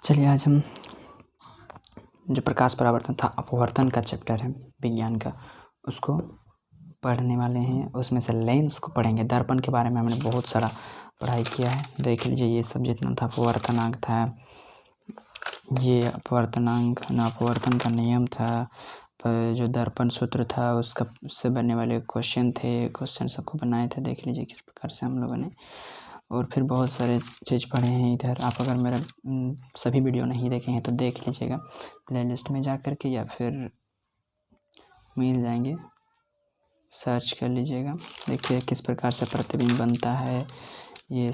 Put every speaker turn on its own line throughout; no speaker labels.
चलिए आज हम जो प्रकाश परावर्तन था अपवर्तन का चैप्टर है विज्ञान का, उसको पढ़ने वाले हैं। उसमें से लेंस को पढ़ेंगे। दर्पण के बारे में हमने बहुत सारा पढ़ाई किया है, देख लीजिए। ये सब जितना था अपवर्तनांक था, ये अपवर्तनांक अपवर्तन का नियम था, जो दर्पण सूत्र था उसका से बनने वाले क्वेश्चन थे, क्वेश्चन सबको बनाए थे। देख लीजिए किस प्रकार से हम लोगों ने, और फिर बहुत सारे चीज़ पढ़े हैं इधर। आप अगर मेरा सभी वीडियो नहीं देखे हैं तो देख लीजिएगा प्लेलिस्ट में जा कर के, या फिर मिल जाएंगे, सर्च कर लीजिएगा। देखिए किस प्रकार से प्रतिबिंब बनता है। ये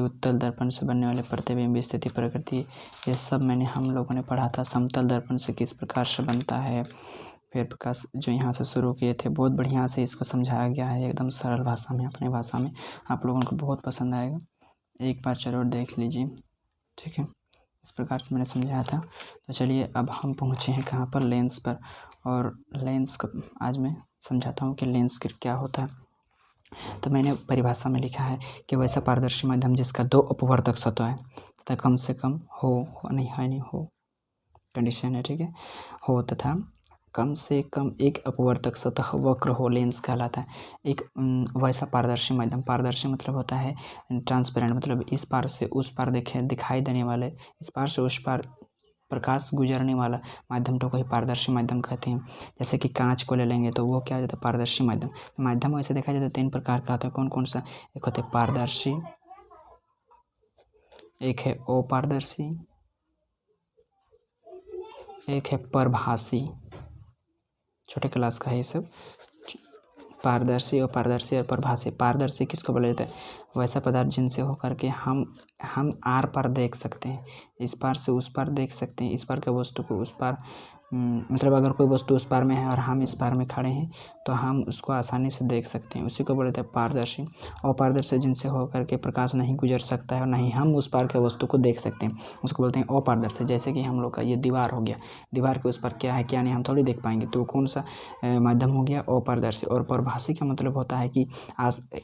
उत्तल दर्पण से बनने वाले प्रतिबिंब, स्थिति, प्रकृति, ये सब मैंने हम लोगों ने पढ़ा था। समतल दर्पण से किस प्रकार से बनता है, फिर प्रकाश जो यहाँ से शुरू किए थे, बहुत बढ़िया से इसको समझाया गया है, एकदम सरल भाषा में, अपने भाषा में। आप लोगों को बहुत पसंद आएगा, एक बार जरूर देख लीजिए, ठीक है। इस प्रकार से मैंने समझाया था। तो चलिए अब हम पहुँचे हैं कहाँ पर, लेंस पर। और लेंस को आज मैं समझाता हूँ कि लेंस क्या होता है। तो मैंने परिभाषा में लिखा है कि वैसा पारदर्शी माध्यम जिसका दो अपवर्तक सतह है तथा कम से कम हो कंडीशन है, ठीक है, हो तथा कम से कम एक अपवर्तक सतह वक्र हो, लेंस कहलाता है। एक वैसा पारदर्शी माध्यम, पारदर्शी मतलब होता है ट्रांसपेरेंट, मतलब इस पार से उस पार दिखाई देने वाले, इस पार से उस पार प्रकाश गुजरने वाला माध्यम को ही पारदर्शी माध्यम कहते हैं। जैसे कि कांच को ले लेंगे तो वो क्या हो जाता है, पारदर्शी माध्यम। माध्यम वैसे देखा जाता है 3 प्रकार का होता है। कौन कौन सा? एक होता है पारदर्शी, एक है अपारदर्शी, एक है परभासी। छोटे क्लास का है ये सब। पारदर्शी, अपारदर्शी और परभासी। पारदर्शी किसको बोला जाता है? वैसा पदार्थ जिनसे होकर के हम आर पार देख सकते हैं, इस पार से उस पार देख सकते हैं, इस पार के वस्तु को उस पार, मतलब अगर कोई वस्तु उस पार में है और हम इस पार में खड़े हैं तो हम उसको आसानी से देख सकते हैं, उसी को बोलते हैं पारदर्शी। अपारदर्शी जिनसे होकर के प्रकाश नहीं गुजर सकता है और नहीं हम उस पार के वस्तु को देख सकते हैं, उसको बोलते हैं अपारदर्शी। जैसे कि हम लोग का ये दीवार हो गया, दीवार के उस पर क्या है क्या नहीं हम थोड़ी देख पाएंगे, तो कौन सा माध्यम हो गया? अपारदर्शी। और परभासी का मतलब होता है कि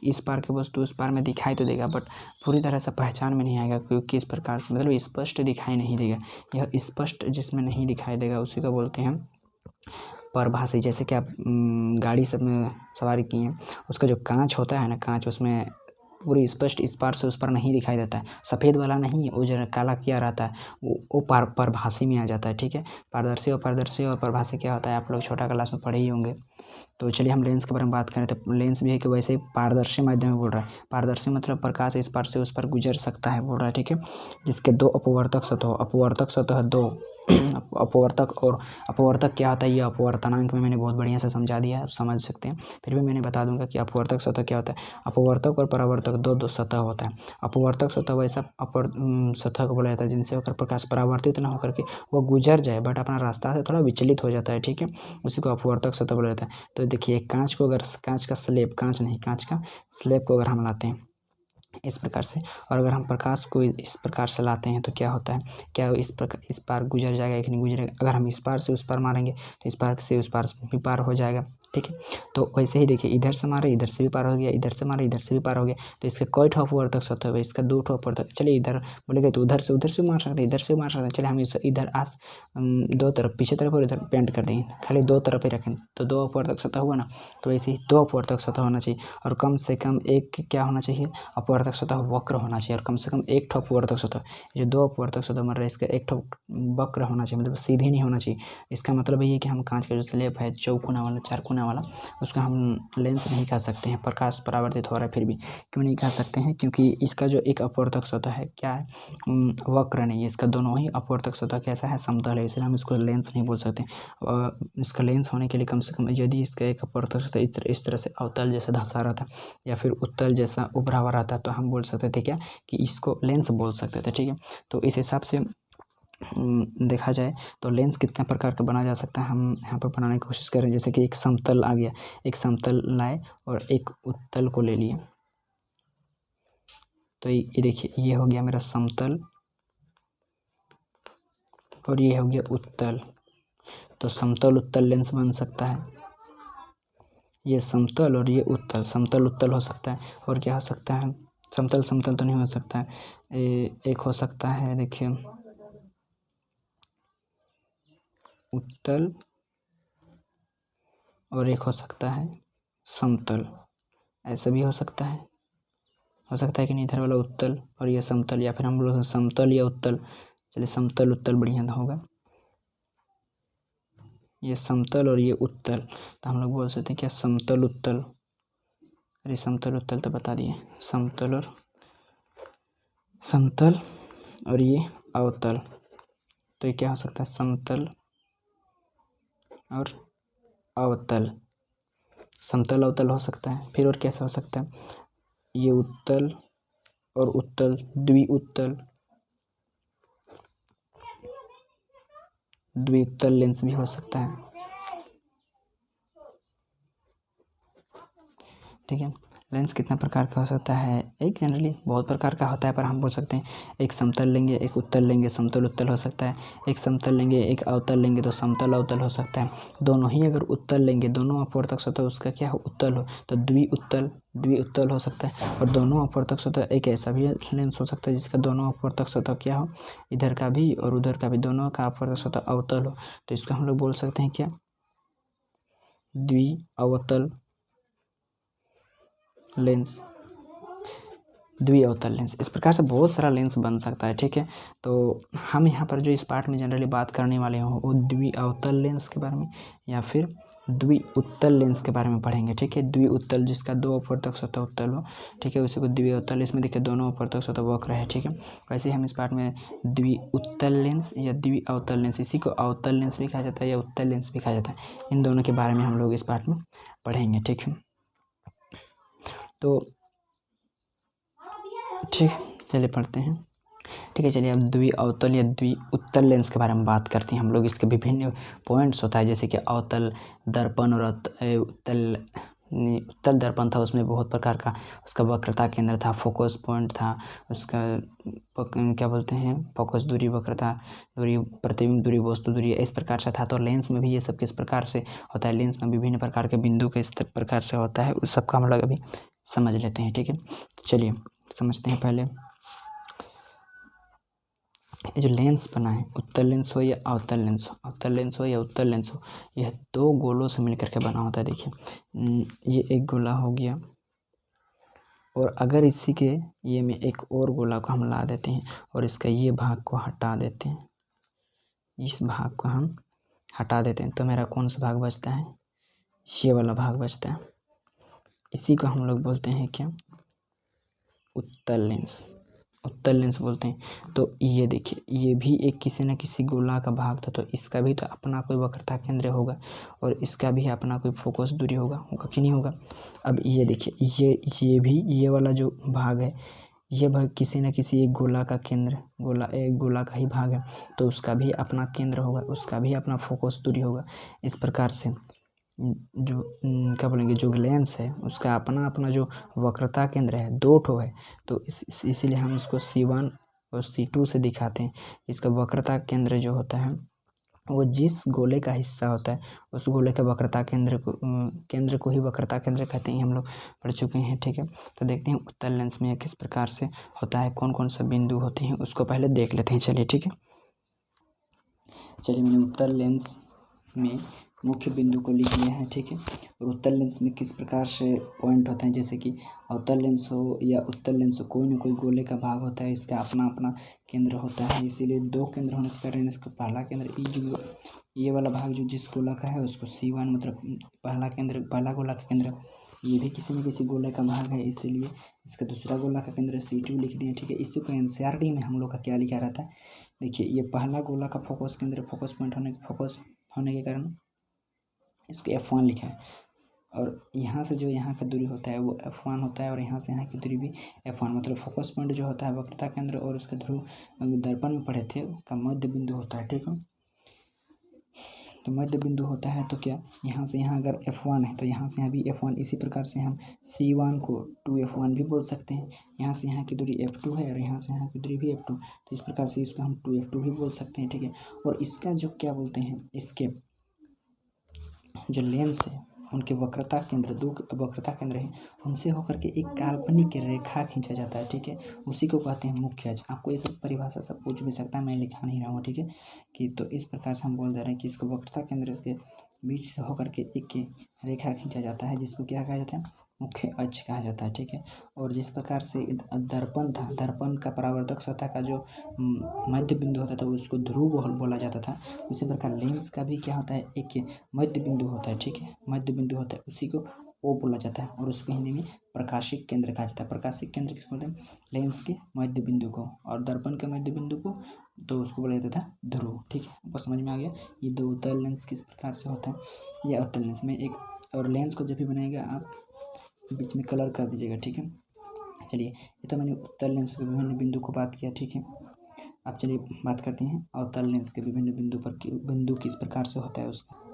इस पार के वस्तु उस पार में दिखाई तो देगा, बट पूरी तरह से पहचान में नहीं आएगा, क्योंकि इस प्रकार से मतलब स्पष्ट दिखाई नहीं देगा। यह स्पष्ट जिसमें नहीं दिखाई देगा उसी को बोलते हैं परभासी। जैसे कि आप गाड़ी सब में सवारी किए हैं, उसका जो कांच होता है ना, कांच उसमें पूरी स्पष्ट इस पार से उस पार नहीं दिखाई देता है, सफ़ेद वाला नहीं, वो जो काला किया रहता है वो परभासी में आ जाता है, ठीक है। पारदर्शी और पारदर्शी और परभासी क्या होता है आप लोग छोटा क्लास में पढ़े ही होंगे। तो चलिए हम लेंस के बारे में बात करें तो लेंस भी है कि वैसे ही पारदर्शी माध्यम में बोल रहा है। पारदर्शी मतलब प्रकाश इस पार से उस पार गुजर सकता है बोल रहा है, ठीक है। जिसके दो अपवर्तक सतह, अपवर्तक सतह दो अपवर्तक, और अपवर्तक क्या होता है ये अपवर्तनांक में मैंने बहुत बढ़िया से समझा दिया है, आप समझ सकते हैं। फिर भी मैंने बता दूंगा कि अपवर्तक सतह क्या होता है। अपवर्तक और परावर्तक दो सतह होता है। अपवर्तक सतह वैसा सतह को बोला जाता है जिनसे होकर प्रकाश परावर्तित ना होकर के वो गुजर जाए, बट अपना रास्ता से थोड़ा विचलित हो जाता है, ठीक है, उसी को अपवर्तक सतह बोला जाता है। तो देखिए कांच को अगर कांच का स्लेब, कांच नहीं कांच का स्लेब को अगर हम लाते हैं इस प्रकार से, और अगर हम प्रकाश को इस प्रकार से लाते हैं तो क्या होता है, क्या इस पार गुजर जाएगा कि नहीं गुजरेगा? अगर हम इस पार से उस पार मारेंगे तो इस पार से उस पार भी पार हो जाएगा, ठीक है। तो वैसे ही देखिए इधर से मारे इधर से भी पार हो गया, इधर से मारे इधर से भी पार हो गया। तो इसके कई ठो अपवर्तक सतह है, इसका 2 ठो अपवर्तक। चलिए इधर बोलेंगे तो उधर से मार सकते हैं, इधर से मार सकते हैं। चलिए हम इस इधर दो तरफ, पीछे तरफ और इधर पेंट कर देंगे, खाली 2 तरफ ही रखें तो 2 अपवर्तक सतह हुआ ना। तो ऐसे ही 2 अपवर्तक सतह होना चाहिए, और कम से कम एक क्या होना चाहिए, अपवर्तक सतह वक्र होना चाहिए, और कम से कम एक ठो अपवर्तक सतह, जो 2 अपवर्तक सतह मर रहा है इसका एक ठो वक्र होना चाहिए, मतलब सीधी नहीं होना चाहिए। इसका मतलब ये है कि हम कांच का जो स्लेब है चौकोना वाला, चारकोना वाला, उसका हम लेंस नहीं कह सकते हैं। प्रकाश परावर्तित हो रहा है फिर भी क्यों नहीं कह सकते हैं? क्योंकि इसका जो एक अपवर्तक सतह है क्या है, वक्र नहीं है। इसका दोनों ही अपवर्तक सतह कैसा है, समतल है, इसलिए हम इसको लेंस नहीं बोल सकते। इसका लेंस होने के लिए कम से कम यदि इसका एक अपवर्तक सतह इस तरह से अवतल जैसा धंसा रहता या फिर उत्तल जैसा उभरा हुआ रहता तो हम बोल सकते थे क्या कि इसको लेंस बोल सकते थे, ठीक है। तो इस हिसाब से देखा जाए तो लेंस कितने प्रकार का बना जा सकता है, हम यहाँ पर बनाने की कोशिश करें। जैसे कि एक समतल आ गया, एक समतल लाए और एक उत्तल को ले लिए, तो ये देखिए ये हो गया मेरा समतल और ये हो गया उत्तल। तो समतल उत्तल लेंस बन सकता है, ये समतल और ये उत्तल, समतल उत्तल हो सकता है। और क्या हो सकता है, समतल समतल तो नहीं हो सकता है, एक हो सकता है देखिए उत्तल और एक हो सकता है समतल। ऐसा भी हो सकता है कि नहीं, इधर वाला उत्तल और ये समतल, या फिर हम लोग समतल या उत्तल। चलिए समतल उत्तल बढ़िया होगा, ये समतल और ये उत्तल, तो हम लोग बोल सकते हैं क्या, समतल उत्तल। अरे समतल उत्तल तो बता दिए, समतल और ये अवतल, तो ये क्या हो सकता है, समतल और अवतल। समतल अवतल हो सकता है। फिर और कैसा हो सकता है, ये उत्तल और उत्तल, द्विउत्तल लेंस भी हो सकता है। ठीक है, लेंस कितना प्रकार का हो सकता है, एक जनरली बहुत प्रकार का होता है, पर हम बोल सकते हैं एक समतल लेंगे एक उत्तल लेंगे, समतल उत्तल हो सकता है। एक समतल लेंगे एक अवतल लेंगे तो समतल अवतल हो सकता है। दोनों ही अगर उत्तल लेंगे, दोनों अपवर्तक सतह उसका क्या हो, उत्तल हो, तो द्विउत्तल हो सकता है। और दोनों अपवर्तक सतह, एक ऐसा भी लेंस हो सकता है जिसका दोनों अपवर्तक सतह क्या हो, इधर का भी और उधर का भी, दोनों का अपवर्तक सतह अवतल हो, तो इसको हम लोग बोल सकते हैं क्या, द्विअवतल लेंस, द्विअवतल लेंस। इस प्रकार से बहुत सारा लेंस बन सकता है। ठीक है, तो हम यहाँ पर जो इस पार्ट में जनरली बात करने वाले हों वो द्विअवतल लेंस के बारे में या फिर द्विउत्तल लेंस के बारे में पढ़ेंगे। ठीक है, द्विउत्तल जिसका दो अपवर्तक सतह उत्तल हो, ठीक है, उसी को द्विअवतल। इसमें देखिए दोनों अपवर्तक सतह वक्र है। ठीक है, वैसे ही हम इस पार्ट में द्विउत्तल लेंस या द्विअवतल लेंस, इसी को अवतल लेंस भी कहा जाता है या उत्तल लेंस भी कहा जाता है, इन दोनों के बारे में हम लोग इस पार्ट में पढ़ेंगे। ठीक है, तो ठीक, चलिए पढ़ते हैं। ठीक है, चलिए अब द्विअवतल या द्विउत्तल लेंस के बारे में बात करते हैं हम लोग। इसके विभिन्न पॉइंट्स होता है, जैसे कि अवतल दर्पण और उत्तल दर्पण था, उसमें बहुत प्रकार का उसका वक्रता केंद्र था, फोकस पॉइंट था, उसका क्या बोलते हैं, फोकस दूरी, वक्रता दूरी, प्रतिबिंब दूरी, वस्तु दूरी, इस प्रकार से था। तो लेंस में भी ये सब किस प्रकार से होता है, लेंस में विभिन्न प्रकार के बिंदु किस प्रकार से होता है, उस सबका हम लोग अभी समझ लेते हैं। ठीक है, चलिए समझते हैं पहले। ये जो लेंस बना है, उत्तल लेंस हो या अवतल लेंस हो, अवतल लेंस हो या उत्तल लेंस हो, यह दो गोलों से मिलकर के बना होता है। देखिए ये एक गोला हो गया, और अगर इसी के ये में एक और गोला को हम ला देते हैं और इसका ये भाग को हटा देते हैं, इस भाग को हम हटा देते हैं, तो मेरा कौन सा भाग बचता है, ये वाला भाग बचता है। इसी को हम लोग बोलते हैं क्या, उत्तल लेंस, उत्तल लेंस बोलते हैं। तो ये देखिए, ये भी एक किसी न किसी गोला का भाग था, तो इसका भी तो अपना कोई वक्रता केंद्र होगा और इसका भी अपना कोई फोकस दूरी होगा कि नहीं होगा। अब ये देखिए, ये भी, ये वाला जो भाग है, ये भाग किसी न किसी एक गोला का केंद्र, एक गोला का ही भाग है, तो उसका भी अपना केंद्र होगा, उसका भी अपना फोकस दूरी होगा। इस प्रकार से जो क्या बोलेंगे, जो लेंस है उसका अपना अपना जो वक्रता केंद्र है, दो ठो है, तो इसीलिए हम इसको C1 और C2 से दिखाते हैं। इसका वक्रता केंद्र जो होता है वो जिस गोले का हिस्सा होता है उस गोले के वक्रता केंद्र को ही वक्रता केंद्र कहते हैं, हम लोग पढ़ चुके हैं। ठीक है, तो देखते हैं उत्तल लेंस में किस प्रकार से होता है, कौन कौन सा बिंदु होते हैं, उसको पहले देख लेते हैं। चलिए ठीक है, चलिए मैंने उत्तल लेंस में मुख्य बिंदु को लिख लिया है। ठीक है, और उत्तल लेंस में किस प्रकार से पॉइंट होते हैं, जैसे कि अवतल लेंस हो या उत्तल लेंस हो, कोई न कोई गोले का भाग होता है, इसका अपना अपना केंद्र होता है, इसीलिए दो केंद्र होने के कारण इसका पहला केंद्र ये वाला भाग जो जिस गोला का है उसको C1 मतलब पहला केंद्र, पहला गोला का केंद्र, ये भी किसी न किसी गोले का भाग है, इसीलिए इसका दूसरा गोला का केंद्र C2 लिख दिए। ठीक है, इसी को NCERT में हम लोग का क्या लिखा रहता है, देखिए ये पहला गोला का फोकस केंद्र, फोकस पॉइंट होने के कारण इसको F1 लिखा है, और यहाँ से जो यहाँ का दूरी होता है वो F1 होता है, और यहाँ से यहाँ की दूरी भी F1, मतलब फोकस पॉइंट जो होता है वक्रता केंद्र और उसका ध्रुव दर्पण में पढ़े थे का मध्य बिंदु होता है। ठीक है, तो मध्य बिंदु होता है, तो क्या यहाँ से यहाँ अगर F1 है तो यहाँ से यहाँ भी F1, इसी प्रकार से हम C1 को 2F1 भी बोल सकते हैं। यहाँ से यहाँ की दूरी F2 है और यहाँ से यहाँ की दूरी भी F2, तो इस प्रकार से इसको हम 2F2 भी बोल सकते हैं। ठीक है, और इसका जो क्या बोलते हैं, इसके जो लेंस है उनके वक्रता केंद्र, दो वक्रता केंद्र हैं, उनसे होकर के एक काल्पनिक रेखा खींचा जाता है, ठीक है, उसी को कहते हैं मुख्य अक्ष। आपको ये सब परिभाषा सब पूछ भी सकता है, मैं लिखा नहीं रहा हूँ, ठीक है, कि तो इस प्रकार से हम बोल दे रहे हैं कि इसको वक्रता केंद्र के बीच से होकर के एक रेखा खींचा जाता है, जिसको क्या कहा जाता है, मुख्य अक्ष कहा जाता है, ठीक है। और जिस प्रकार से दर्पण था, दर्पण का परावर्तक सतह का जो मध्य बिंदु होता था उसको ध्रुव बोला जाता था, उसी प्रकार लेंस का भी क्या होता है, एक मध्य बिंदु होता है, ठीक है, मध्य बिंदु होता है, उसी को ओ बोला जाता है, और उसको हिंदी में प्रकाशिक केंद्र कहा जाता है। प्रकाशिक केंद्र किसको बोलते हैं, लेंस के मध्य बिंदु को, और दर्पण के मध्य बिंदु को तो उसको बोला जाता था ध्रुव, ठीक है, आपको समझ में आ गया। ये दो उत्तल लेंस किस प्रकार से होता है, या उत्तल लेंस में एक, और लेंस को जब भी बनाएगा आप बीच में कलर कर दीजिएगा, ठीक है। चलिए, ये तो मैंने उत्तल लेंस के विभिन्न बिंदु को बात किया, ठीक है। अब चलिए बात करते हैं अवतल लेंस के विभिन्न बिंदु पर, बिंदु किस प्रकार से होता है उसका।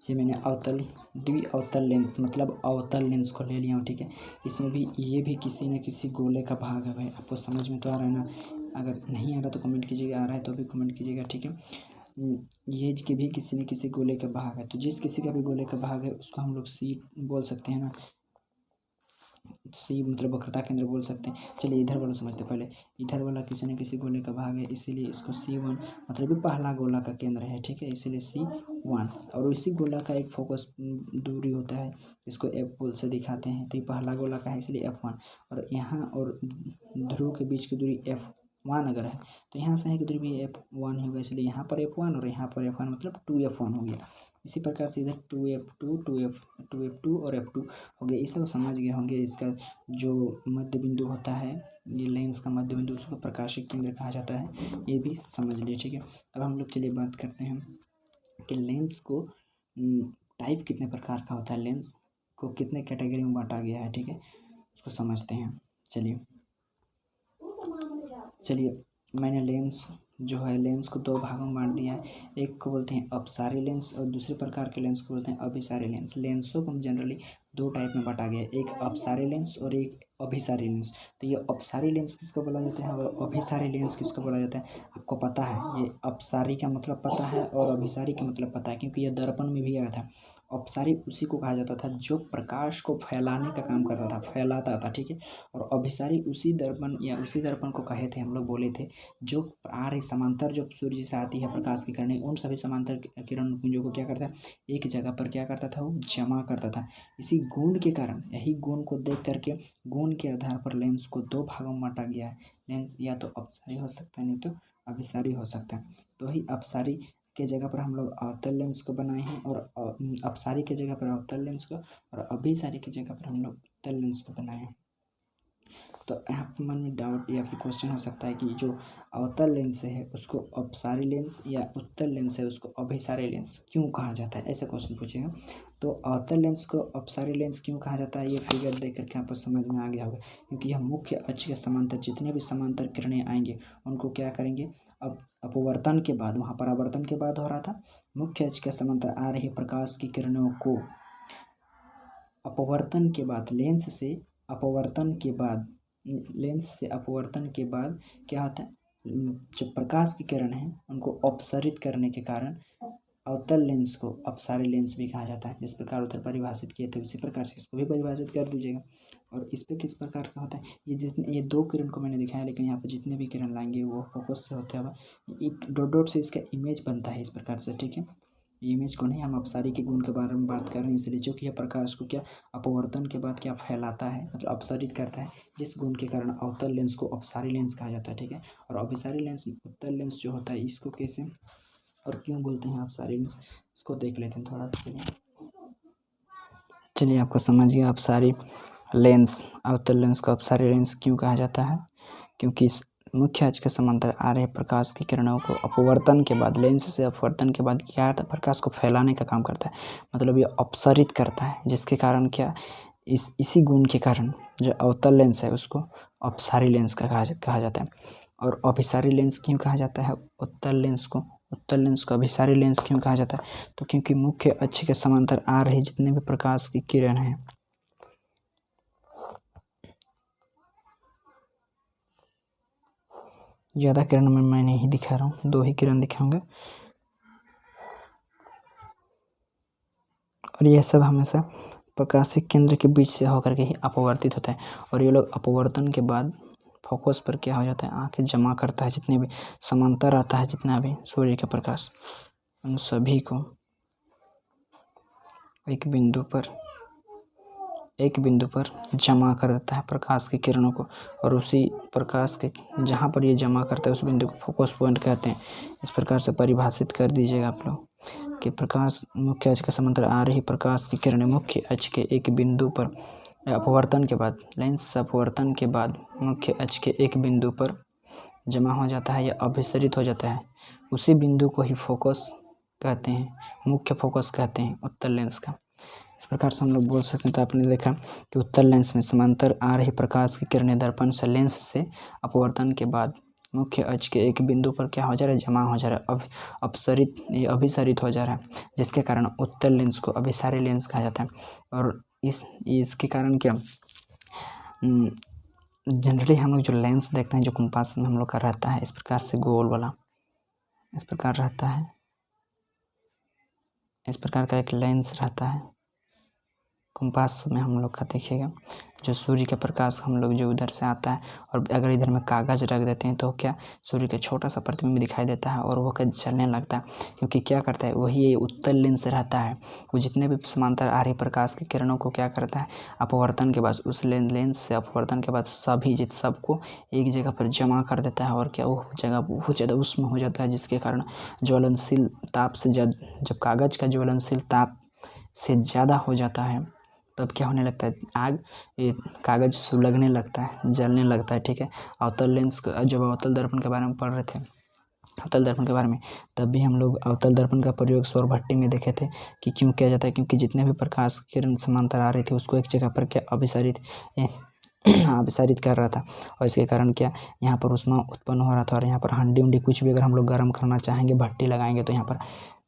ये मैंने अवतल, द्वि अवतल लेंस मतलब अवतल लेंस को ले लिया हूँ, ठीक है। इसमें भी ये भी किसी न किसी गोले का भाग है भाई, आपको समझ में तो आ रहा है ना, अगर नहीं आ रहा तो कमेंट कीजिएगा, आ रहा है तो भी कमेंट कीजिएगा, ठीक है। ये के भी किसी न किसी गोले का भाग है, तो जिस किसी का भी गोले का भाग है उसको हम लोग सी बोल सकते हैं ना, सी मतलब वक्रता केंद्र बोल सकते हैं। चलिए इधर वाला समझते हैं पहले, इधर वाला किसी न किसी गोले का भाग है, इसीलिए इसको C1 मतलब ये पहला गोला का केंद्र है, ठीक है, इसीलिए C1। और इसी गोला का एक फोकस दूरी होता है, इसको F से दिखाते हैं, तो ये पहला गोला का है इसलिए F1, और यहाँ और ध्रुव के बीच की दूरी F1 अगर है तो यहाँ से की दूरी भी F1 ही होगा, इसलिए यहाँ पर F1 और यहाँ पर F1 मतलब 2F1 हो गया। इसी प्रकार से इधर 2F2 2F2 और F2 हो गया। इसे समझ गए होंगे। इसका जो मध्य बिंदु होता है, ये लेंस का मध्य बिंदु, उसको प्रकाशिक केंद्र कहा जाता है, ये भी समझ लिए, ठीक है। अब हम लोग चलिए बात करते हैं कि लेंस को टाइप कितने प्रकार का होता है, लेंस को कितने कैटेगरी में बांटा गया है, ठीक है, उसको समझते हैं। चलिए मैंने लेंस जो है, लेंस को दो भागों में बांट दिया है, एक को बोलते हैं अपसारी लेंस और दूसरे प्रकार के लेंस को बोलते हैं अभिसारी लेंस। लेंसों को जनरली दो टाइप में बांटा गया है, एक अपसारी लेंस और एक अभिसारी लेंस। तो ये अपसारी लेंस किसको बोला जाता है और अभिसारी लेंस किसको बोला जाता है, आपको पता है। ये अपसारी का मतलब पता है और अभिसारी का मतलब पता है, क्योंकि ये दर्पण में भी आया था। अपसारी उसी को कहा जाता था जो प्रकाश को फैलाने का काम करता था, फैलाता था, ठीक है। और अभिसारी उसी दर्पण या उसी दर्पण को कहे थे, हम लोग बोले थे, जो आ रही समांतर जो सूर्य से आती है प्रकाश की किरणें, उन सभी समांतर किरण पुंजों को क्या करता है, एक जगह पर क्या करता था, वो जमा करता था। इसी गुण के कारण, यही गुण को देख करके गुण के आधार पर लेंस को दो भागों में बांटा गया है। लेंस या तो अपसारी हो सकता है, नहीं तो अभिसारी हो सकता है। तो ही अपसारी के जगह पर हम लोग अवतल लेंस को बनाए हैं, और अपसारी के जगह पर अवतल लेंस को, और अभिसारी की जगह पर हम लोग उत्तल लेंस को बनाए हैं। तो आपके मन में डाउट या फिर क्वेश्चन हो सकता है कि जो अवतल लेंस है उसको अपसारी लेंस, या उत्तल लेंस है उसको अभिसारी लेंस क्यों कहा जाता है, ऐसा क्वेश्चन पूछेगा। तो अवतल लेंस को अपसारी लेंस क्यों कहा जाता है, ये फिगर देख करके आपको समझ में आ गया होगा, क्योंकि यह मुख्य अक्ष के समांतर जितने भी समांतर किरणें आएंगे उनको क्या करेंगे, अब अपवर्तन के बाद, वहाँ परावर्तन के बाद हो रहा था, मुख्य अक्ष के समांतर आ रही प्रकाश की किरणों को अपवर्तन के बाद, लेंस से अपवर्तन के बाद, लेंस से अपवर्तन के बाद क्या होता है, जो प्रकाश की किरण है उनको अपसरित करने के कारण अवतल लेंस को अपसारी लेंस भी कहा जाता है। जिस प्रकार उधर परिभाषित किए थे उसी प्रकार से इसको भी परिभाषित कर दीजिएगा। और इस पर किस प्रकार का होता है, ये दो किरण को मैंने दिखाया, लेकिन यहाँ पर जितने भी किरण लाएंगे वो फोकस से होते हैं, एक डॉट डॉट से इसका इमेज बनता है इस प्रकार से, ठीक है। इमेज को नहीं, हम अपसारी के गुण के बारे में बात कर रहे हैं, इसलिए जो कि यह प्रकाश को क्या अपवर्तन के बाद क्या फैलाता है, मतलब अपसरित करता है, जिस गुण के कारण अवतल लेंस को अपसारी लेंस कहा जाता है, ठीक है। और अभिसारी लेंस, उत्तल लेंस जो होता है, इसको कैसे और क्यों बोलते हैं अपसारी लेंस, इसको देख लेते हैं थोड़ा सा। चलिए आपको समझ गया अपसारी लेंस, अवतल लेंस को अपसारी लेंस क्यों कहा जाता है, क्योंकि इस मुख्य अक्ष के समांतर आ रहे प्रकाश की किरणों को अपवर्तन के बाद, लेंस से अपवर्तन के बाद क्या होता है, प्रकाश को फैलाने का काम करता है, मतलब ये अपसरित करता है, जिसके कारण क्या, इसी गुण के कारण जो अवतल लेंस है उसको अपसारी लेंस का कहा जाता है। और अभिसारी लेंस क्यों कहा जाता है उत्तल लेंस को, उत्तल लेंस को अभिसारी लेंस क्यों कहा जाता है, तो क्योंकि मुख्य अक्ष के समांतर आ रही जितने भी प्रकाश की किरण है, ज़्यादा किरण में मैं नहीं दिखा रहा हूँ, दो ही किरण दिखाऊंगा। और यह सब हमेशा प्रकाशिक केंद्र के बीच से होकर के ही अपवर्तित होता है। और ये लोग अपवर्तन के बाद फोकस पर क्या हो जाता है, आके जमा करता है जितने भी समांतर आता है, जितना भी सूर्य का प्रकाश, उन सभी को एक बिंदु पर जमा कर देता है प्रकाश की किरणों को। और उसी प्रकाश के जहाँ पर ये जमा करता है उस बिंदु को फोकस पॉइंट कहते हैं। इस प्रकार से परिभाषित कर दीजिएगा आप लोग कि प्रकाश मुख्य अक्ष के समांतर आ रही प्रकाश की किरणें मुख्य अक्ष के एक बिंदु पर अपवर्तन के बाद, लेंस अपवर्तन के बाद मुख्य अक्ष के एक बिंदु पर जमा हो जाता है या अभिसरित हो जाता है। उसी बिंदु को ही फोकस कहते हैं, मुख्य फोकस कहते हैं उत्तल लेंस का। इस प्रकार से हम लोग बोल सकते हैं। तो आपने देखा कि उत्तल लेंस में समांतर आ रही प्रकाश की किरणें दर्पण से लेंस से अपवर्तन के बाद मुख्य अक्ष के एक बिंदु पर क्या हो जा रहा है, जमा हो जा रहा है, अभिसरित हो जा रहा है, जिसके कारण उत्तल लेंस को अभिसारी लेंस कहा जाता है। और इसके कारण क्या, जनरली हम लोग जो लेंस देखते हैं जो कंपास में हम लोग का रहता है इस प्रकार से गोल वाला, इस प्रकार रहता है, इस प्रकार का एक लेंस रहता है कंपास में हम लोग का। देखिएगा जो सूर्य का प्रकाश हम लोग जो उधर से आता है, और अगर इधर में कागज़ रख देते हैं तो क्या सूर्य का छोटा सा प्रतिबिंब दिखाई देता है और वो चलने लगता है, क्योंकि क्या करता है, वही ये उत्तल लेंस रहता है। वो जितने भी समांतर आ रही प्रकाश की किरणों को क्या करता है, अपवर्तन के बाद उस लेंस से अपवर्तन के बाद सबको एक जगह पर जमा कर देता है। और क्या वो जगह बहुत ज़्यादा उष्ण हो जाता है, जिसके कारण ज्वलनशील ताप से जब कागज़ का ज्वलनशील ताप से ज़्यादा हो जाता है तब क्या होने लगता है, आग कागज़ सुलगने लगता है, जलने लगता है। ठीक है, अवतल लेंस जब अवतल दर्पण के बारे में पढ़ रहे थे, अवतल दर्पण के बारे में, तब भी हम लोग अवतल दर्पण का प्रयोग सौर भट्टी में देखे थे कि क्यों किया जाता है, क्योंकि जितने भी प्रकाश किरण समांतर आ रही थी उसको एक जगह पर क्या अभिसारित कर रहा था। और इसके कारण क्या यहाँ पर ऊष्मा उत्पन्न हो रहा था। और यहाँ पर हंडी उंडी कुछ भी अगर हम लोग गर्म करना चाहेंगे, भट्टी लगाएंगे तो यहाँ पर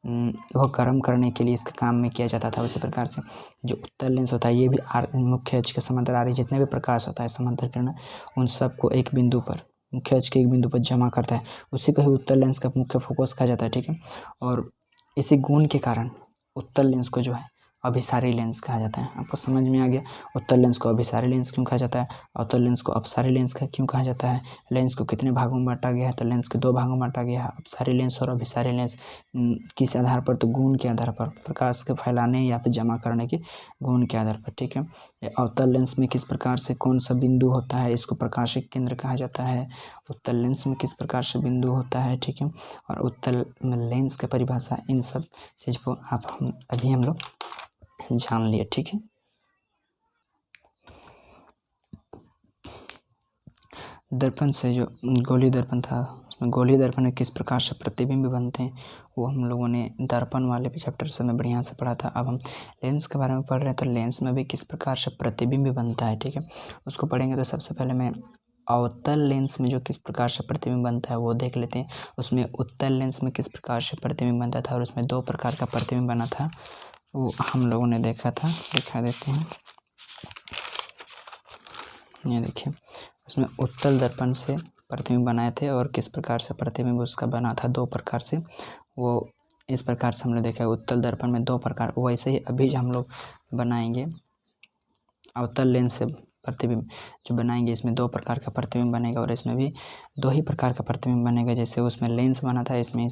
वो गर्म करने के लिए इसके काम में किया जाता था। उसी प्रकार से जो उत्तल लेंस होता है ये भी मुख्य अक्ष के समांतर आ रही जितने भी प्रकाश होता है समांतर किरण, उन सबको एक बिंदु पर, मुख्य अक्ष के एक बिंदु पर जमा करता है। उसी को ही उत्तल लेंस का मुख्य फोकस कहा जाता है। ठीक है, और इसी गुण के कारण उत्तल लेंस को जो है अभिसारी लेंस कहा जाता है। आपको समझ में आ गया उत्तल लेंस को अभिसारी लेंस क्यों कहा जाता है, अवतल लेंस को अपसारी लेंस क्यों कहा जाता है, लेंस को कितने भागों में बांटा गया है, तो लेंस के 2 भागों में बांटा गया है, अपसारी लेंस और अभिसारी लेंस। किस आधार पर, तो गुण के आधार पर, प्रकाश के फैलाने या फिर जमा करने के गुण के आधार पर। ठीक है, अवतल लेंस में किस प्रकार से कौन सा बिंदु होता है, इसको प्रकाशिक केंद्र कहा जाता है। उत्तल लेंस में किस प्रकार से बिंदु होता है। ठीक है, और उत्तल लेंस की परिभाषा, इन सब चीज़ को अभी हम लोग जान लिए। ठीक है, दर्पण से जो गोलीय दर्पण था उसमें गोलीय दर्पण में किस प्रकार से प्रतिबिंब बनते हैं वो हम लोगों ने दर्पण वाले चैप्टर से में बढ़िया से पढ़ा था। अब हम लेंस के बारे में पढ़ रहे हैं तो लेंस में भी किस प्रकार से प्रतिबिंब बनता है। ठीक है, उसको पढ़ेंगे तो सबसे पहले मैं अवतल लेंस में जो किस प्रकार से प्रतिबिंब बनता है वो देख लेते हैं। उसमें उत्तल लेंस में किस प्रकार से प्रतिबिंब बनता था और उसमें 2 प्रकार का प्रतिबिंब बना था वो हम लोगों ने देखा था। दिखा देते हैं, ये देखिए उसमें उत्तल दर्पण से प्रतिबिंब बनाए थे और किस प्रकार से प्रतिबिंब उसका बना था 2 प्रकार से। वो इस प्रकार से हम लोग देखा उत्तल दर्पण में 2 प्रकार, वैसे ही अभी हम लोग बनाएंगे अवतल लेंस से प्रतिबिंब जो बनाएंगे इसमें 2 प्रकार का प्रतिबिंब बनेगा और इसमें भी 2 ही प्रकार का प्रतिबिंब बनेगा। जैसे उसमें लेंस बना था इसमें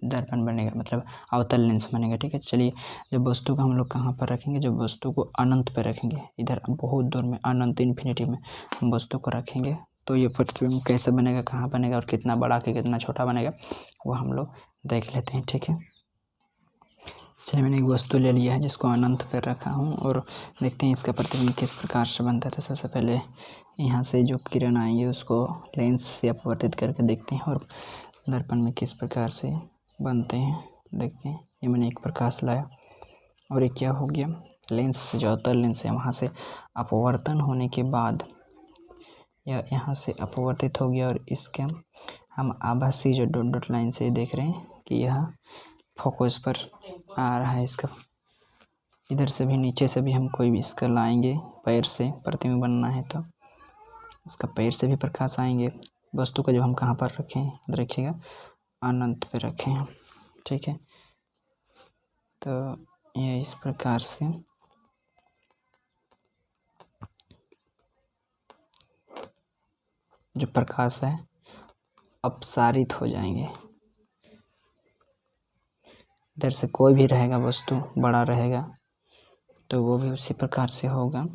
दर्पण बनेगा, मतलब अवतल लेंस बनेगा। ठीक है, चलिए जब वस्तु को हम लोग कहाँ पर रखेंगे, जब वस्तु को अनंत पर रखेंगे, इधर बहुत दूर में अनंत इन्फिनिटी में हम वस्तु को रखेंगे तो ये प्रतिबिंब कैसे बनेगा, कहाँ बनेगा और कितना बड़ा कि कितना छोटा बनेगा वो हम लोग देख लेते हैं। ठीक है, चलिए मैंने एक वस्तु ले लिया है जिसको अनंत पर रखा हूँ और देखते हैं इसका प्रतिबिंब किस प्रकार से बनता है। तो सबसे पहले यहाँ से जो किरण आएंगे उसको लेंस से अपवर्तित करके देखते हैं और दर्पण में किस प्रकार से बनते हैं देखते हैं। ये मैंने एक प्रकाश लाया और ये क्या हो गया, लेंस से जो अवतल लेंस है वहाँ से अपवर्तन होने के बाद यह यहाँ से अपवर्तित हो गया और इसके हम आभासी जो डॉट डॉट लाइन से देख रहे हैं कि यह फोकस पर आ रहा है। इसका इधर से भी नीचे से भी हम कोई भी इसका लाएंगे, पैर से प्रतिबिंब बनना है तो इसका पैर से भी प्रकाश आएंगे। वस्तु का जो हम कहाँ पर रखें रखिएगा अनंत पे रखें हैं। ठीक है, तो ये इस प्रकार से जो प्रकाश है अपसारित हो जाएंगे। इधर से कोई भी रहेगा वस्तु बड़ा रहेगा तो वो भी उसी प्रकार से होगा।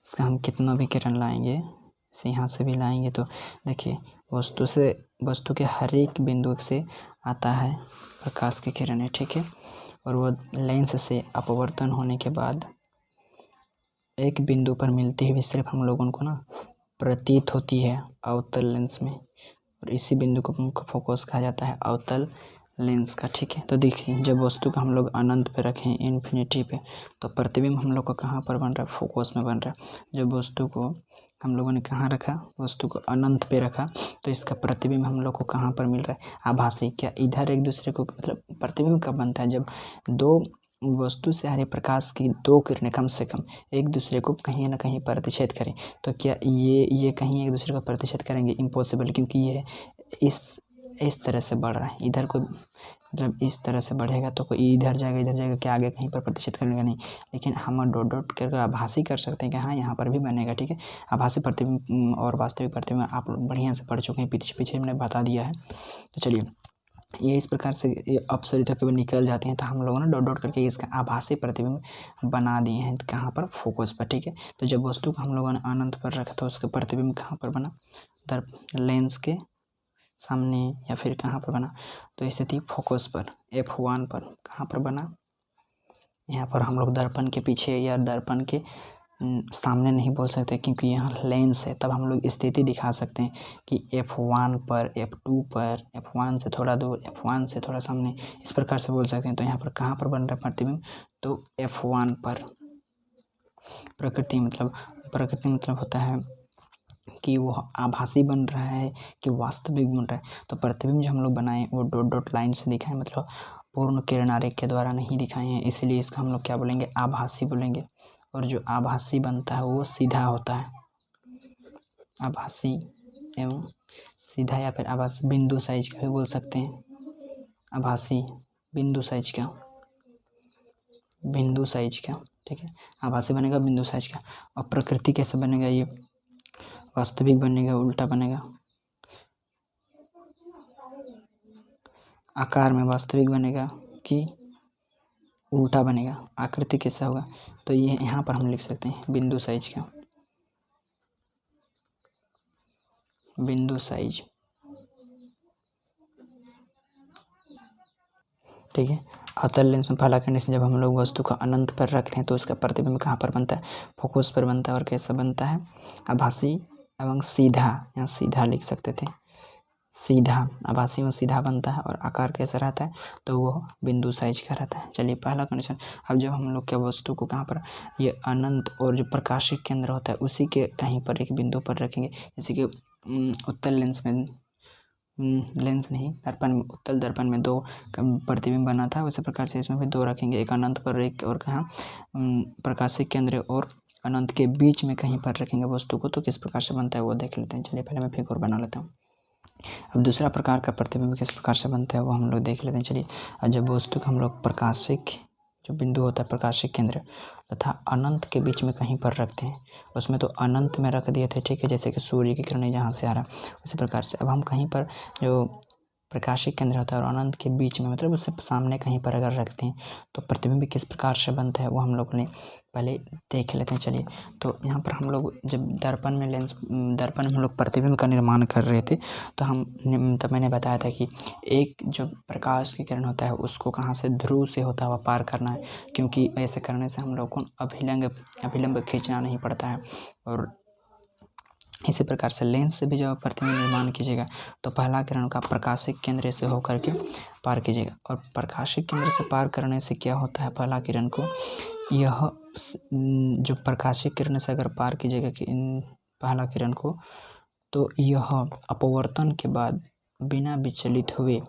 इसका हम कितना भी किरण लाएंगे, इसे यहाँ से भी लाएंगे तो देखिए वस्तु के हर एक बिंदु से आता है प्रकाश की किरणें, ठीक है। और वो लेंस से अपवर्तन होने के बाद एक बिंदु पर मिलती हुई सिर्फ हम लोगों को ना प्रतीत होती है अवतल लेंस में, और इसी बिंदु को फोकस कहा जाता है अवतल लेंस का, ठीक है। तो देखिए जब वस्तु को हम लोग अनंत पे रखें, इन्फिनिटी पे, तो प्रतिबिंब हम लोग को कहाँ पर बन रहा है, फोकस में बन रहा है। जब वस्तु को हम लोगों ने कहाँ रखा, वस्तु को अनंत पे रखा, तो इसका प्रतिबिंब हम लोग को कहाँ पर मिल रहा है, आभासी। क्या इधर एक दूसरे को, मतलब प्रतिबिंब कब बनता है, जब दो वस्तु से आ रहे प्रकाश की दो किरणें कम से कम एक दूसरे को कहीं ना कहीं प्रतिच्छेद करें। तो क्या ये कहीं एक दूसरे को प्रतिच्छेद करेंगे, इम्पॉसिबल, क्योंकि ये इस तरह से बढ़ रहा है। इधर कोई मतलब इस तरह से बढ़ेगा तो कोई इधर जाएगा, क्या आगे कहीं पर प्रतिच्छेद करेगा नहीं। लेकिन हम डॉट डॉट करके आभासी कर सकते हैं कि हाँ यहाँ पर भी बनेगा, ठीक है। आभासी प्रतिबिंब और वास्तविक प्रतिबिंब आप बढ़िया से पढ़ चुके हैं, पीछे मैंने बता दिया है। तो चलिए ये इस प्रकार से अपसरित होकर निकल जाते हैं, तो हम लोगों ने डॉट डॉट करके इसका आभासी प्रतिबिंब बना दिए हैं कहाँ पर, फोकस पर, ठीक है। तो जब वस्तु को हम लोगों ने अनंत पर रखा तो उसका प्रतिबिंब कहाँ पर बना, लेंस के सामने या फिर कहाँ पर बना, तो स्थिति फोकस पर F1 पर कहाँ पर बना, यहाँ पर हम लोग दर्पण के पीछे या दर्पण के सामने नहीं बोल सकते क्योंकि यहाँ लेंस है, तब हम लोग स्थिति दिखा सकते हैं कि F1 पर, F2 पर, F1 से थोड़ा दूर, F1 से थोड़ा सामने, इस प्रकार से बोल सकते हैं। तो यहाँ पर कहाँ पर बन रहा है प्रतिबिंब, तो F1 पर। प्रकृति मतलब होता है कि वो आभासी बन रहा है कि वास्तविक बन रहा है। तो प्रतिबिंब जो हम लोग बनाए वो डॉट डॉट लाइन से दिखाएं, मतलब पूर्ण किरण आरेख के द्वारा नहीं दिखाए हैं, इसलिए इसका हम लोग क्या बोलेंगे, आभासी बोलेंगे। और जो आभासी बनता है वो सीधा होता है, आभासी एवं सीधा, या फिर आभासी बिंदु साइज का भी बोल सकते हैं, आभासी बिंदु साइज का, ठीक है। आभासी बनेगा बिंदु साइज का। और प्रकृति कैसे बनेगा, ये वास्तविक बनेगा, उल्टा बनेगा, आकार में वास्तविक बनेगा कि उल्टा बनेगा, आकृति कैसा होगा, तो ये यहाँ पर हम लिख सकते हैं बिंदु साइज का, बिंदु साइज, ठीक है। अवतल लेंस में पहला कंडीशन, जब हम लोग वस्तु को अनंत पर रखते हैं तो उसका प्रतिबिंब कहाँ पर बनता है, फोकस पर बनता है। और कैसा बनता है, आभासी एवं सीधा, यहाँ सीधा लिख सकते थे, सीधा, आभासी में सीधा बनता है। और आकार कैसा रहता है, तो वो बिंदु साइज का रहता है। चलिए पहला कंडीशन। अब जब हम लोग क्या वस्तु को कहाँ पर, ये अनंत और जो प्रकाशिक केंद्र होता है उसी के कहीं पर एक बिंदु पर रखेंगे, जैसे कि उत्तल लेंस में, लेंस नहीं दर्पण, उत्तल दर्पण में दो प्रतिबिंब बना था, उसी प्रकार से इसमें भी दो रखेंगे, एक अनंत पर एक और कहाँ प्रकाशिक केंद्र और अनंत के बीच में कहीं पर रखेंगे वस्तु को। तो किस प्रकार से बनता है वो देख लेते हैं। चलिए पहले मैं फिगर बना लेता हूँ। अब दूसरा प्रकार का प्रतिबिंब किस प्रकार से बनता है वो हम लोग देख लेते हैं। चलिए जब वस्तु को हम लोग प्रकाशिक जो बिंदु होता है, प्रकाशिक केंद्र तथा अनंत के बीच में कहीं पर रखते हैं, उसमें तो अनंत में रख दिए थे, ठीक है, जैसे कि सूर्य की किरणें जहाँ से आ रहा है उसी प्रकार से। अब हम कहीं पर जो प्रकाशिक केंद्र होता है और अनंत के बीच में, मतलब उससे सामने कहीं पर अगर रखते हैं तो प्रतिबिंब किस प्रकार से बनता है वो हम लोग ने पहले देख लेते हैं। चलिए तो यहाँ पर हम लोग जब दर्पण में हम लोग प्रतिबिंब का निर्माण कर रहे थे तो मैंने बताया था कि एक जो प्रकाश की किरण होता है उसको कहाँ से, ध्रुव से होता हुआ पार करना है, क्योंकि ऐसे करने से हम लोग को अभिलंब खींचना नहीं पड़ता है। और इसी प्रकार से लेंस से भी जब प्रतिबिंब निर्माण कीजिएगा तो पहला किरण का प्रकाशिक केंद्र से होकर के पार कीजिएगा। और प्रकाशिक केंद्र से पार करने से क्या होता है, पहला किरण को, यह जो प्रकाशिक किरण से अगर पार कीजिएगा कि पहला किरण को, तो यह अपवर्तन के बाद बिना विचलित हुए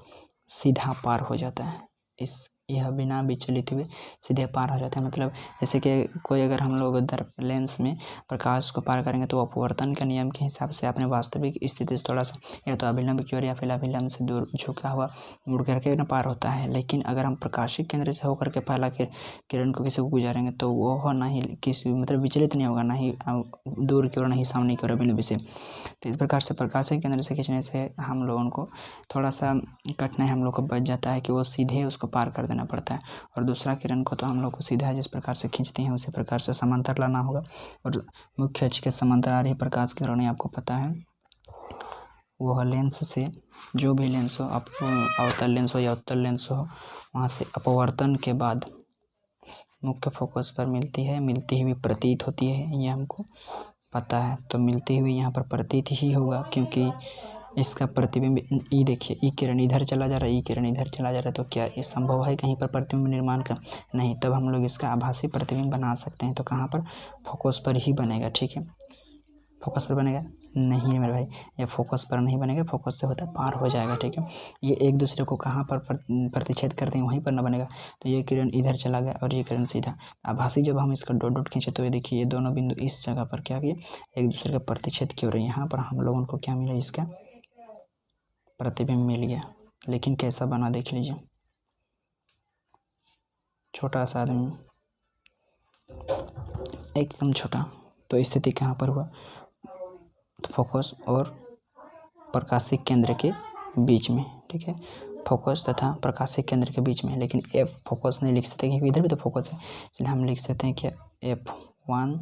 सीधा पार हो जाता है। इस यह बिना विचलित हुए सीधे पार हो जाता है। मतलब जैसे कि कोई अगर हम लोग लेंस में प्रकाश को पार करेंगे तो अपवर्तन के नियम के हिसाब से अपने वास्तविक स्थिति से थोड़ा सा या तो अभिलंब की ओर या फिर अभिलंब से दूर झुका हुआ मुड़ करके न पार होता है। लेकिन अगर हम प्रकाशिक केंद्र से होकर के पहला किरण को किसी को गुजारेंगे तो वो ना ही किसी मतलब विचलित नहीं होगा, ना ही दूर की ओर, ना ही सामने की ओर अभिलंब से। तो इस प्रकार से प्रकाशिक केंद्र से खींचने से हम लोगों को थोड़ा सा कठिनाई हम लोग को बच जाता है कि वो सीधे उसको पार कर देना पड़ता है। और दूसरा किरण को तो हम लोग को सीधा जिस प्रकार से खींचते हैं उसी प्रकार से समांतर लाना होगा। और मुख्य अक्ष के समांतर आ रही प्रकाश की किरणें आपको पता है वह लेंस से, जो भी लेंस हो, अवतल लेंस हो या उत्तल लेंस हो, वहाँ से अपवर्तन के बाद मुख्य फोकस पर मिलती हुई प्रतीत होती है, ये हमको पता है। तो मिलती हुई यहाँ पर प्रतीत ही होगा क्योंकि इसका प्रतिबिंब ई देखिए, ई किरण इधर चला जा रहा है, ई किरण इधर चला जा रहा है। तो क्या ये संभव है कहीं पर प्रतिबिंब निर्माण का? नहीं। तब हम लोग इसका आभासी प्रतिबिंब बना सकते हैं। तो कहाँ पर? फोकस पर ही बनेगा। ठीक है, फोकस पर बनेगा नहीं है मेरे भाई, ये फोकस पर नहीं बनेगा, फोकस से होता पार हो जाएगा। ठीक है, ये एक दूसरे को कहाँ पर प्रतिच्छेद करते हैं वहीं पर ना बनेगा। तो ये किरण इधर चला गया और ये किरण सीधा। आभासी जब हम इसका डॉट डॉट खींचे तो ये देखिए ये दोनों बिंदु इस जगह पर क्या किए, एक दूसरे का प्रतिच्छेद की हो रही है। यहाँ पर हम लोगों को क्या मिला, इसका प्रतिबिंब मिल गया। लेकिन कैसा बना देख लीजिए, छोटा सा आदमी एकदम छोटा। तो स्थिति कहाँ पर हुआ, तो फोकस और प्रकाशिक केंद्र के बीच में। ठीक है, फोकस तथा प्रकाशिक केंद्र के बीच में। लेकिन एफ फोकस नहीं लिख सकते क्योंकि इधर भी तो फोकस है, इसलिए हम लिख सकते हैं कि F1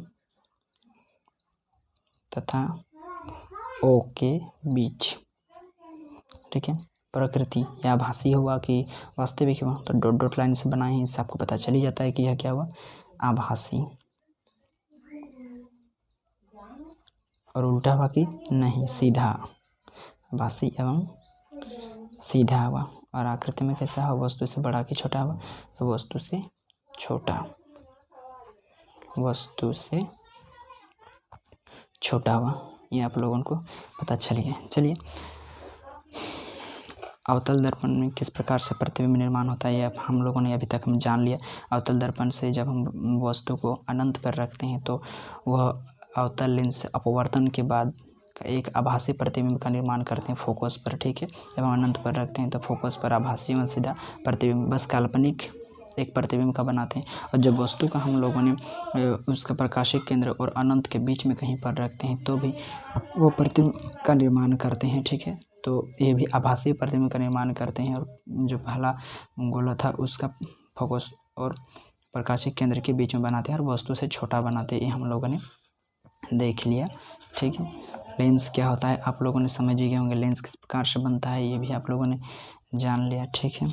तथा O के बीच। ठीक है, प्रकृति या आभासी हुआ कि वास्तविक हुआ, तो डॉट डॉट लाइन से बनाए हैं, इससे आपको पता चल ही जाता है कि यह क्या हुआ, आभासी। और उल्टा हुआ कि नहीं, सीधा। आभासी एवं सीधा हुआ। और आकृति में कैसा हुआ, वस्तु से बड़ा कि छोटा हुआ, तो वस्तु से छोटा, वस्तु से छोटा हुआ। ये आप लोगों को पता चल गया। चलिए, अवतल दर्पण में किस प्रकार से प्रतिबिंब निर्माण होता है ये हम लोगों ने अभी तक हम जान लिया। अवतल दर्पण से जब हम वस्तु को अनंत पर रखते हैं तो वह अवतल लेंस अपवर्तन के बाद एक आभासी प्रतिबिंब का निर्माण करते हैं फोकस पर। ठीक है, जब हम अनंत पर रखते हैं तो फोकस पर आभासी व सीधा प्रतिबिंब, बस काल्पनिक एक प्रतिबिंब का बनाते हैं। और जब वस्तु का हम लोगों ने उसका प्रकाशिक केंद्र और अनंत के बीच में कहीं पर रखते हैं तो भी वो प्रतिबिंब का निर्माण करते हैं। ठीक है, तो ये भी आभासी प्रतिबिंब का निर्माण करते हैं। और जो पहला गोला था उसका फोकस और प्रकाशिक केंद्र के बीच में बनाते हैं और वस्तु से छोटा बनाते हैं। ये हम लोगों ने देख लिया। ठीक है, लेंस क्या होता है आप लोगों ने समझ ही गए होंगे, लेंस किस प्रकार से बनता है ये भी आप लोगों ने जान लिया। ठीक है,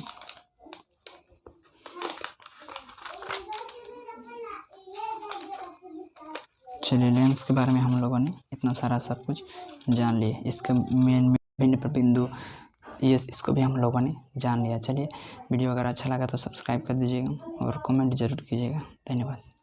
चलिए, लेंस के बारे में हम लोगों ने इतना सारा सब कुछ जान लिया। इसका मेन भिन्न बिंदु ये इसको भी हम लोगों ने जान लिया। चलिए, वीडियो अगर अच्छा लगा तो सब्सक्राइब कर दीजिएगा और कमेंट ज़रूर कीजिएगा। धन्यवाद।